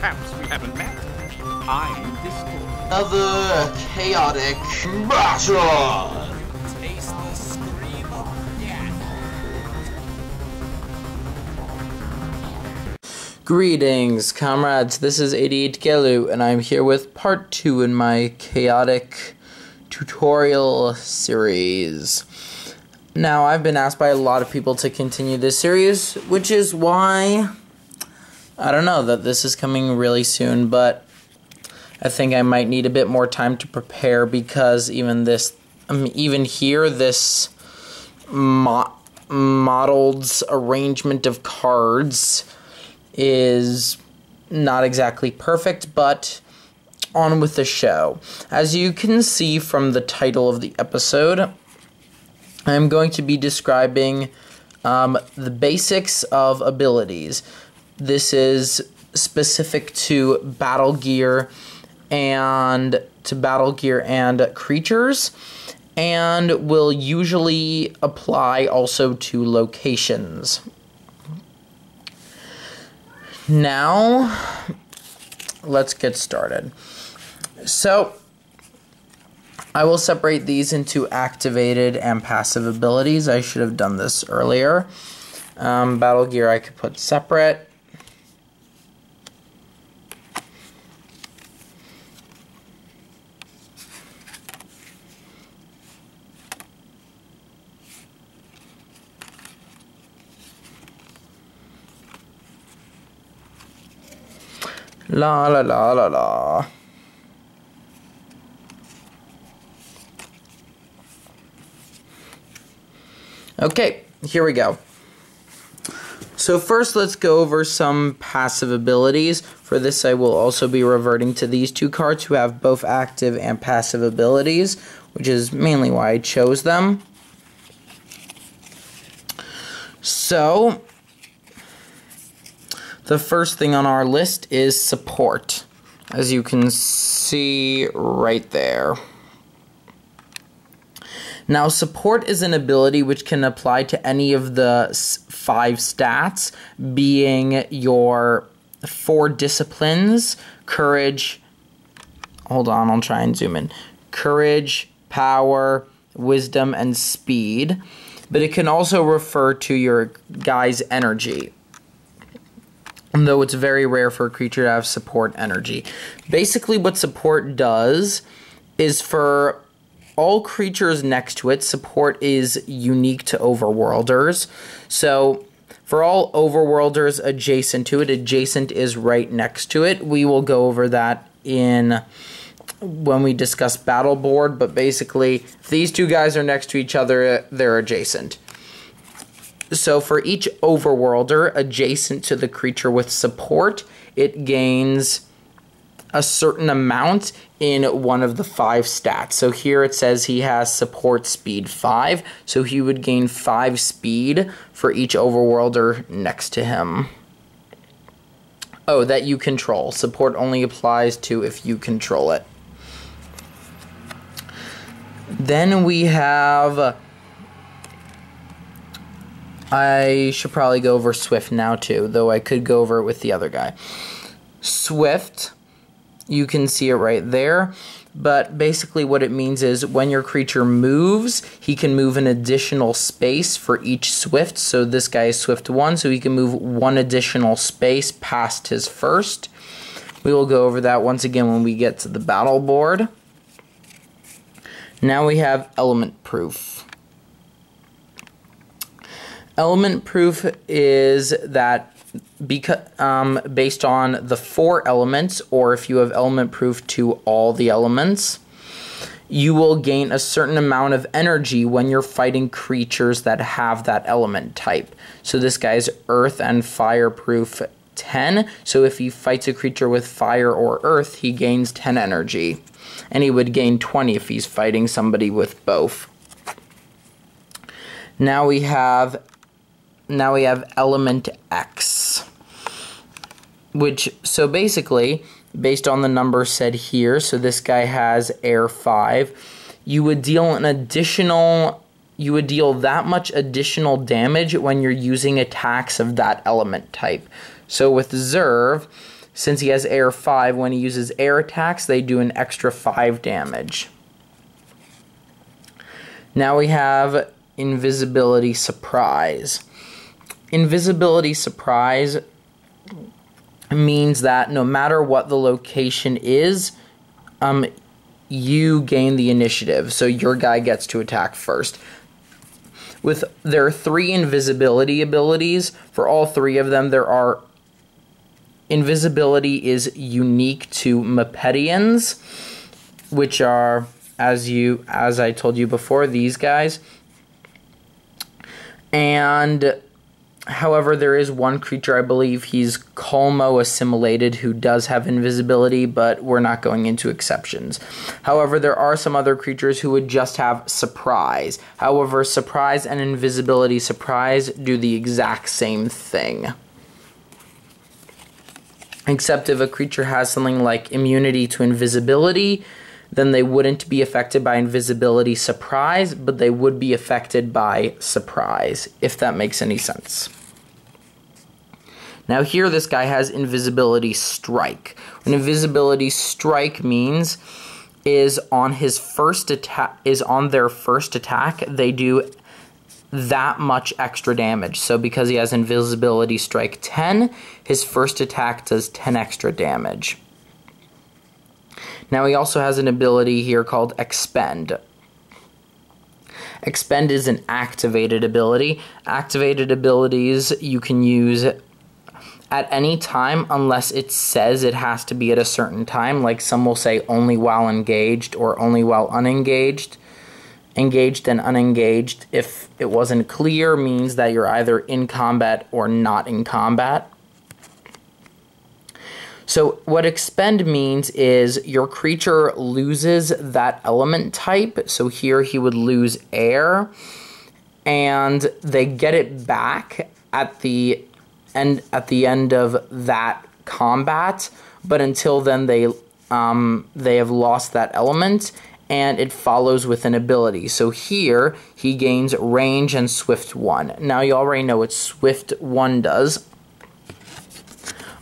Perhaps we haven't met. I'm Discord. Another chaotic battle! Taste the scream of death. Greetings, comrades. This is 88 Gelu, and I'm here with part 2 in my chaotic tutorial series. Now, I've been asked by a lot of people to continue this series, which is why, I don't know, that this is coming really soon, but I think I might need a bit more time to prepare because even this, even here, this modeled arrangement of cards is not exactly perfect, but on with the show. As you can see from the title of the episode, I'm going to be describing the basics of abilities. This is specific to battle gear and creatures, and will usually apply also to locations. Now, let's get started. So, I will separate these into activated and passive abilities. I should have done this earlier. Battle gear I could put separate. La la la la la. Okay, here we go. So first let's go over some passive abilities. For this I will also be reverting to these two cards who have both active and passive abilities, which is mainly why I chose them. So, the first thing on our list is support, as you can see right there. Now, support is an ability which can apply to any of the 5 stats, being your 4 disciplines, courage, hold on, I'll try and zoom in, courage, power, wisdom, and speed, but it can also refer to your guy's energy, though it's very rare for a creature to have support energy. Basically, what support does is for all creatures next to it, support is unique to overworlders. So, for all overworlders adjacent to it, adjacent is right next to it. We will go over that when we discuss battle board, but basically, if these two guys are next to each other, they're adjacent. So for each overworlder adjacent to the creature with support, it gains a certain amount in one of the 5 stats. So here it says he has support speed 5, so he would gain 5 speed for each overworlder next to him. Oh, that you control. Support only applies to if you control it. Then we have... I should probably go over Swift now too, though I could go over it with the other guy. Swift, you can see it right there, but basically what it means is when your creature moves, he can move an additional space for each Swift. So this guy is Swift 1, so he can move 1 additional space past his first. We will go over that once again when we get to the battle board. Now we have element proof. Element proof is that based on the 4 elements, or if you have element proof to all the elements, you will gain a certain amount of energy when you're fighting creatures that have that element type. So this guy's earth and fire proof 10, so if he fights a creature with fire or earth, he gains 10 energy. And he would gain 20 if he's fighting somebody with both. Now we have element X, which, so basically, based on the number said here, so this guy has air 5, you would deal that much additional damage when you're using attacks of that element type. So with Zerv, since he has air 5, when he uses air attacks, they do an extra 5 damage. Now we have Invisibility Surprise. Invisibility Surprise means that no matter what the location is, you gain the initiative, so your guy gets to attack first. There are 3 invisibility abilities. For all 3 of them, invisibility is unique to Mepedians, which are, as I told you before, these guys. And however, there is one creature, I believe he's Colmo assimilated, who does have invisibility, but we're not going into exceptions. However, there are some other creatures who would just have surprise. However, surprise and invisibility surprise do the exact same thing. Except if a creature has something like immunity to invisibility, then they wouldn't be affected by invisibility surprise, but they would be affected by surprise, if that makes any sense. Now here this guy has invisibility strike. What invisibility strike means is on their first attack, they do that much extra damage. So because he has invisibility strike 10, his first attack does 10 extra damage. Now he also has an ability here called Expend. Expend is an activated ability. Activated abilities you can use at any time unless it says it has to be at a certain time. Like some will say only while engaged or only while unengaged. Engaged and unengaged, if it wasn't clear, means that you're either in combat or not in combat. So what expend means is your creature loses that element type. So here he would lose air, and they get it back at the end of that combat. But until then, they have lost that element, and it follows with an ability. So here he gains range and swift 1. Now you already know what swift 1 does.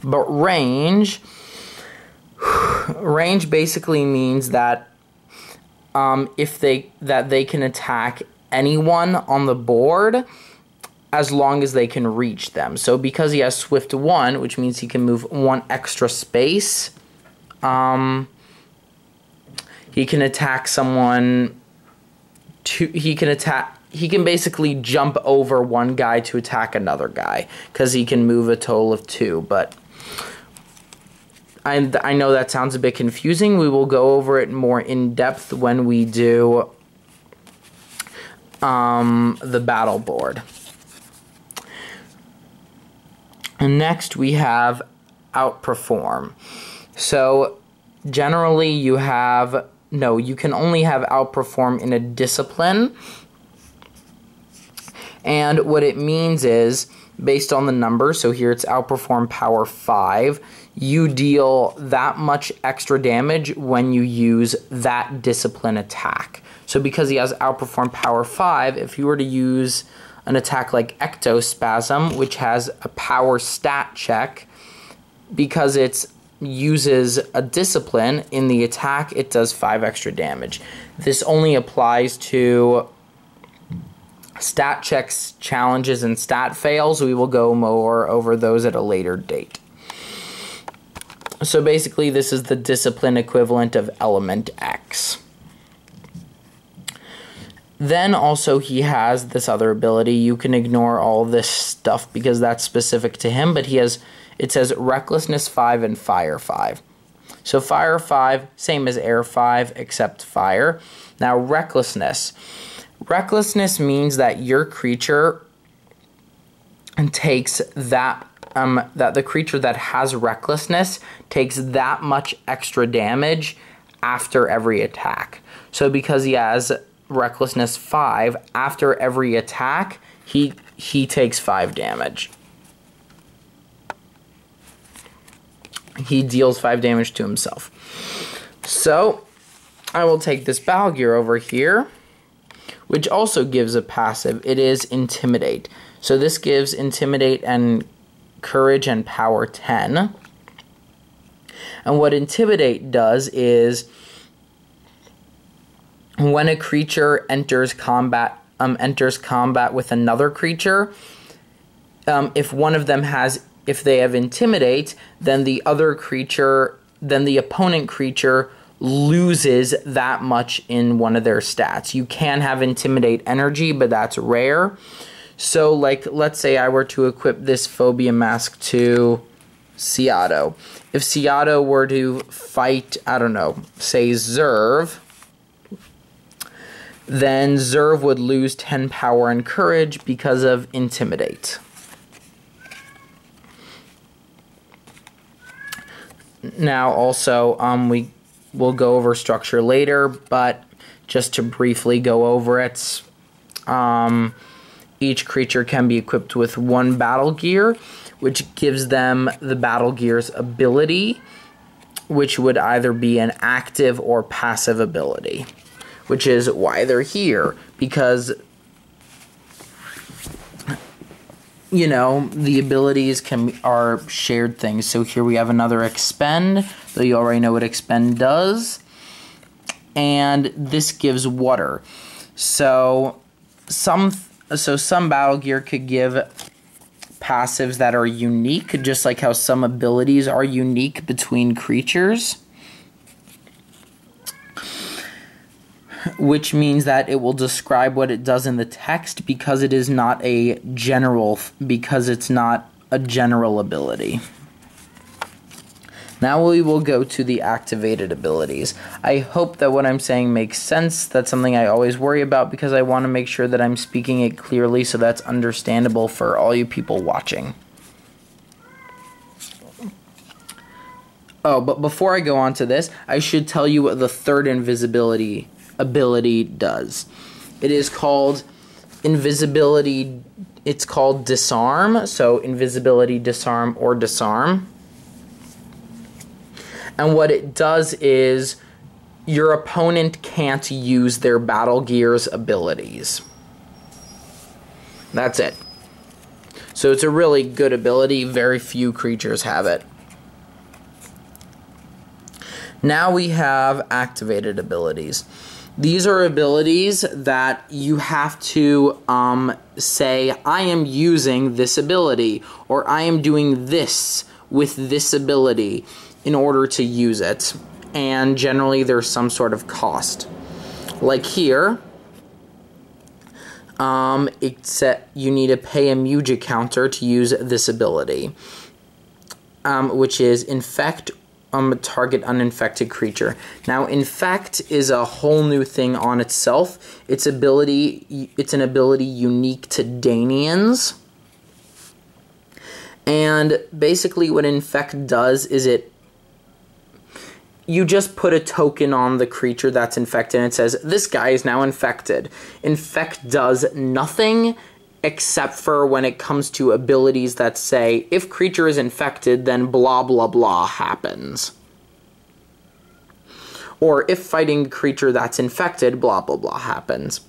But range basically means that they can attack anyone on the board as long as they can reach them. So because he has swift 1, which means he can move 1 extra space, he can attack someone. He can basically jump over one guy to attack another guy because he can move a total of 2. But I know that sounds a bit confusing. We will go over it more in depth when we do the battle board. And next we have outperform. So generally you can only have outperform in a discipline. And what it means is, based on the number, so here it's outperform power 5, you deal that much extra damage when you use that discipline attack. So because he has outperform power 5, if you were to use an attack like Ectospasm, which has a power stat check, because it uses a discipline in the attack, it does 5 extra damage. This only applies to stat checks, challenges, and stat fails. We will go more over those at a later date. So basically this is the discipline equivalent of element X. Then also he has this other ability. You can ignore all this stuff because that's specific to him, but it says Recklessness 5 and Fire 5. So Fire 5, same as Air 5 except Fire. Now Recklessness. Recklessness means that your creature takes that the creature that has recklessness takes that much extra damage after every attack. So because he has recklessness 5, after every attack, he takes 5 damage. He deals 5 damage to himself. So I will take this Battle Gear over here, which also gives a passive. It is Intimidate. So this gives Intimidate and Courage and Power 10. And what Intimidate does is when a creature enters combat with another creature, if one of them if they have Intimidate, then the opponent creature loses that much in one of their stats. You can have Intimidate energy, but that's rare. So, like, let's say I were to equip this Phobia Mask to Seattle. If Seattle were to fight, I don't know, say Zerv, then Zerv would lose 10 power and courage because of Intimidate. Now, also, we'll go over structure later, but just to briefly go over it, each creature can be equipped with one battle gear, which gives them the battle gear's ability, which would either be an active or passive ability, which is why they're here, because, you know, the abilities are shared things. So here we have another Expend, though you already know what Expend does, and this gives water. So some battle gear could give passives that are unique, just like how some abilities are unique between creatures, which means that it will describe what it does in the text because it's not a general ability. Now we will go to the activated abilities. I hope that what I'm saying makes sense. That's something I always worry about because I want to make sure that I'm speaking it clearly so that's understandable for all you people watching. Oh, but before I go on to this, I should tell you what the third invisibility ability does. It is called invisibility. It's called Disarm. So invisibility, disarm, or disarm. And what it does is your opponent can't use their battle gear's abilities. That's it. So it's a really good ability. Very few creatures have it. Now we have activated abilities. These are abilities that you have to say, I am using this ability, or I am doing this with this ability in order to use it. And generally there's some sort of cost. Like here, you need to pay a Mujic counter to use this ability, which is Infect target uninfected creature. Now, Infect is a whole new thing on itself. It's an ability unique to Danians. And basically what Infect does is you just put a token on the creature that's infected and it says, this guy is now infected. Infect does nothing except for when it comes to abilities that say, if creature is infected, then blah blah blah happens. Or if fighting a creature that's infected, blah blah blah happens.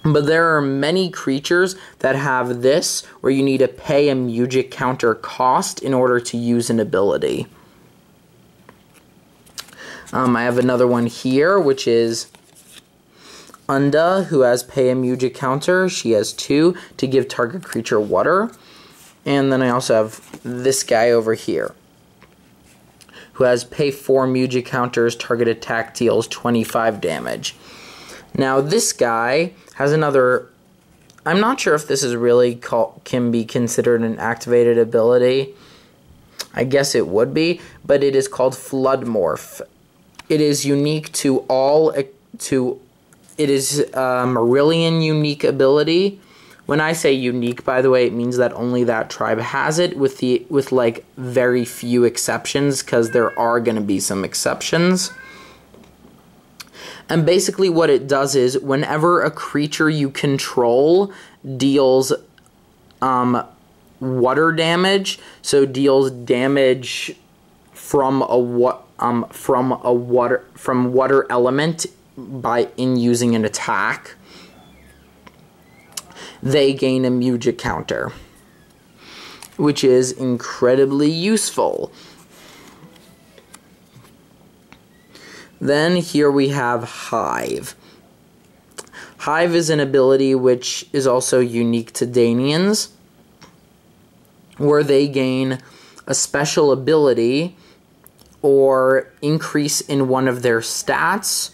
But there are many creatures that have this, where you need to pay a Mujic counter cost in order to use an ability. I have another one here, which is Unda, who has pay a Mujic counter. She has 2 to give target creature water. And then I also have this guy over here, who has pay 4 Mujic counters, target attack deals 25 damage. Now this guy has another, I'm not sure if this is really can be considered an activated ability. I guess it would be, but it is called Flood Morph. It is unique to it is a Marillion unique ability. When I say unique, by the way, it means that only that tribe has it, with like very few exceptions, because there are going to be some exceptions. And basically what it does is, whenever a creature you control deals water damage, so deals damage from water element in using an attack, they gain a Mujic counter, which is incredibly useful. Then here we have Hive. Hive is an ability which is also unique to Danians, where they gain a special ability or increase in one of their stats,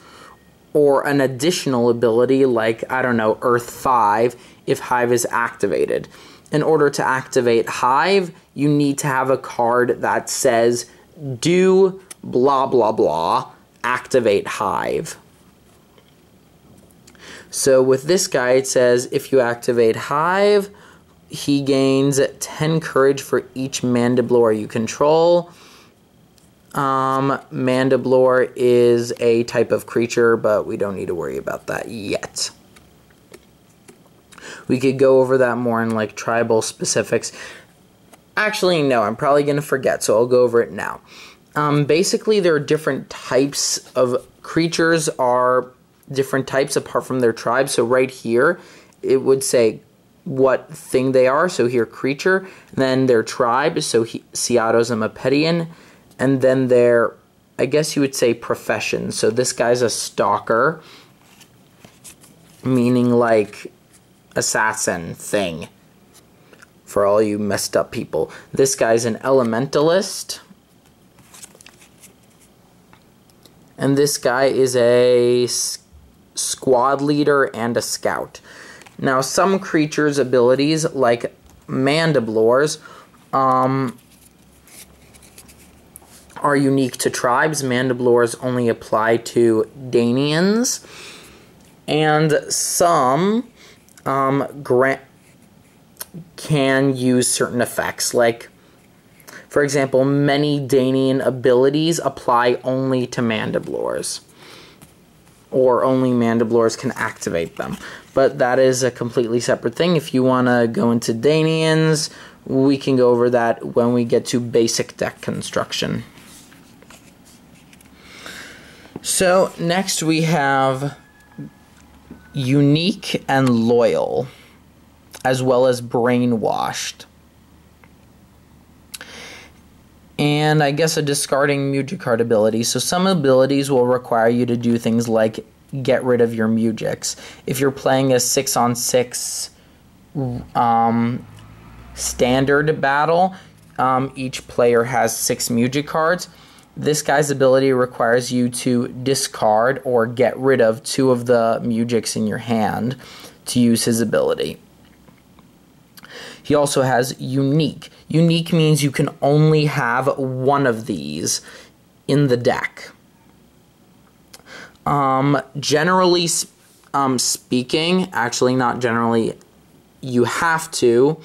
or an additional ability like, I don't know, Earth 5 if Hive is activated. In order to activate Hive, you need to have a card that says, do blah blah blah, activate Hive. So with this guy, it says, if you activate Hive, he gains 10 courage for each Mandiblor you control. Mandiblor is a type of creature, but we don't need to worry about that yet. We could go over that more in like tribal specifics. Actually, no, I'm probably going to forget, so I'll go over it now. Basically, there are different types of creatures, are different types apart from their tribe. So right here, it would say what thing they are. So here, creature, then their tribe, so Seatos and Mepetian, and then their, I guess you would say, profession. So this guy's a stalker, meaning like assassin thing, for all you messed up people. This guy's an elementalist, and this guy is a squad leader and a scout. Now, some creatures' abilities, like Mandiblors, are unique to tribes. Mandiblors only apply to Danians, and some can use certain effects. Like, for example, many Danian abilities apply only to Mandiblors, or only Mandiblors can activate them. But that is a completely separate thing. If you want to go into Danians, we can go over that when we get to basic deck construction. So next we have unique and loyal, as well as brainwashed. And I guess a discarding Mujic card ability. So some abilities will require you to do things like get rid of your Mujics. If you're playing a 6-on-6 standard battle, each player has 6 Mujic cards. This guy's ability requires you to discard or get rid of 2 of the Mujics in your hand to use his ability. He also has unique. Unique means you can only have one of these in the deck. Generally speaking, actually not generally, you have to.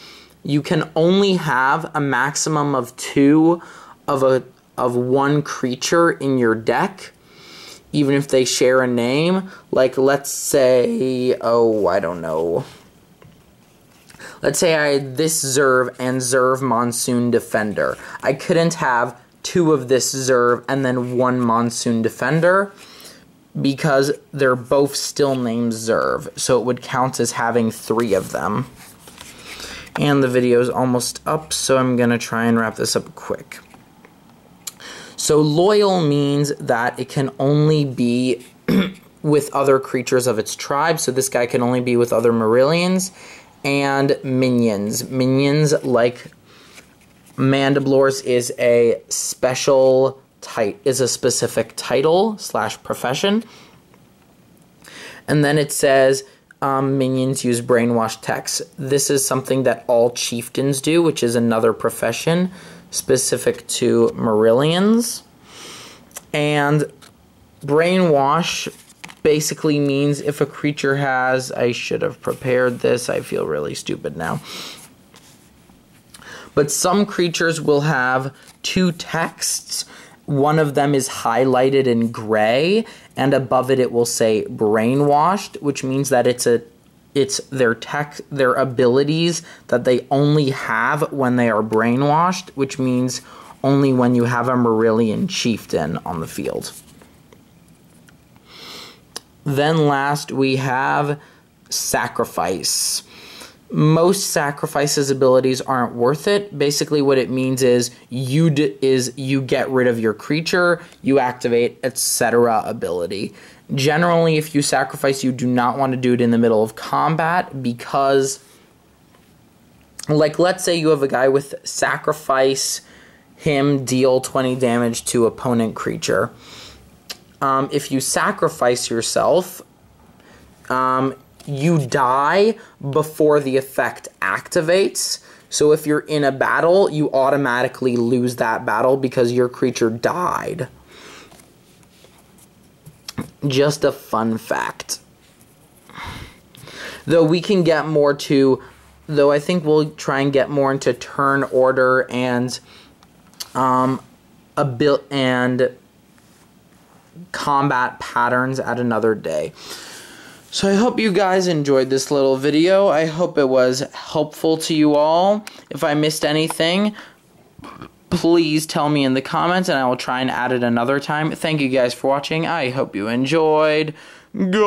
You can only have a maximum of 2 of one creature in your deck, even if they share a name. Like, let's say, oh, I don't know. Let's say I had this Zerv and Zerv Monsoon Defender. I couldn't have 2 of this Zerv and then 1 Monsoon Defender, because they're both still named Zerv, so it would count as having 3 of them. And the video is almost up, so I'm going to try and wrap this up quick. So loyal means that it can only be with other creatures of its tribe, so this guy can only be with other Marillions, and minions. Minions, like Mandiblors, is a special is a specific title / profession. And then it says minions use brainwash text. This is something that all chieftains do, which is another profession specific to Marillions. And brainwash basically means if a creature has, I should have prepared this, I feel really stupid now. But some creatures will have 2 texts. One of them is highlighted in gray, and above it will say brainwashed, which means that it's their abilities that they only have when they are brainwashed, which means only when you have a Marillion chieftain on the field. Then last we have sacrifice. most sacrifices abilities aren't worth it. Basically what it means is you get rid of your creature, you activate, etc. ability. Generally, if you sacrifice, you do not want to do it in the middle of combat because, like, let's say you have a guy with sacrifice him, deal 20 damage to opponent creature. If you sacrifice yourself, you die before the effect activates. So if you're in a battle, you automatically lose that battle because your creature died. Just a fun fact. Though we can get more to, though I think we'll try and get more into turn order and combat patterns at another day. So I hope you guys enjoyed this little video. I hope it was helpful to you all. If I missed anything, please tell me in the comments and I will try and add it another time. Thank you guys for watching. I hope you enjoyed. Goodbye.